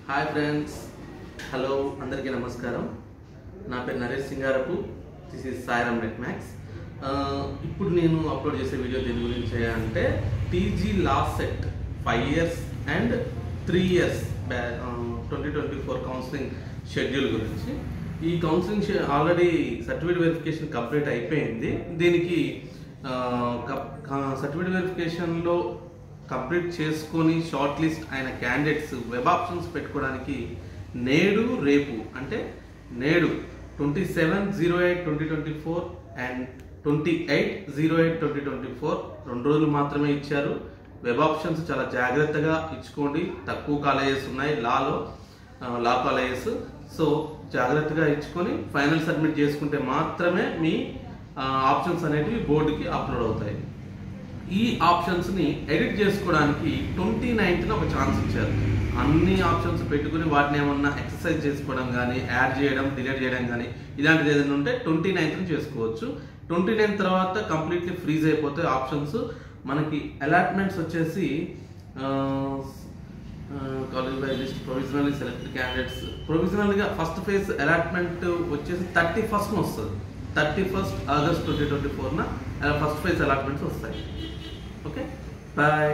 Hi friends, hello, అందరికీ నమస్కారం. నా పేరు Naresh Singarapu. This is Sairam net max. ఇప్పుడు నేను అప్లోడ్ చేసే వీడియో దేని గురించి అంటే TG LAWCET 5 years and 3 years 2024 counselling schedule గురించి. ఈ counselling already certificate verification complete అయిపోయింది. దీనికి సర్టిఫికేట్ వెరిఫికేషన్లో కంప్లీట్ చేసుకొని షార్ట్ లిస్ట్ అయిన క్యాండిడేట్స్ వెబ్ ఆప్షన్స్ పెట్టుకోవడానికి నేడు రేపు అంటే నేడు 27/08/2024 అండ్ 28/08/2024 2 రోజులు మాత్రమే ఇచ్చారు. వెబ్ ఆప్షన్స్ చాలా జాగ్రత్తగా ఇచ్చుకోండి. తక్కువ కాలేజెస్ ఉన్నాయి లా కాలేజెస్. సో జాగ్రత్తగా ఇచ్చుకొని ఫైనల్ సబ్మిట్ చేసుకుంటే మాత్రమే మీ ఆప్షన్స్ అనేటివి బోర్డుకి అప్లోడ్ అవుతాయి. ఈ ఆప్షన్స్ని ఎడిట్ చేసుకోవడానికి 29th ఒక ఛాన్స్ ఇచ్చారు. అన్ని ఆప్షన్స్ పెట్టుకుని వాటిని ఏమన్నా ఎక్సర్సైజ్ చేసుకోవడం కానీ, యాడ్ చేయడం, డిలీట్ చేయడం కానీ ఇలాంటిది ఏదైనా ఉంటే 29th చేసుకోవచ్చు. 29 తర్వాత కంప్లీట్లీ ఫ్రీజ్ అయిపోతే ఆప్షన్స్. మనకి అలాట్మెంట్స్ వచ్చేసి college by list provisionally selected candidates ప్రొవిజనల్గా ఫస్ట్ ఫేజ్ అలాట్మెంట్ వచ్చేసి 31st వస్తుంది. 31st August 2024 first phase allotments వస్తాయి. Okay, bye.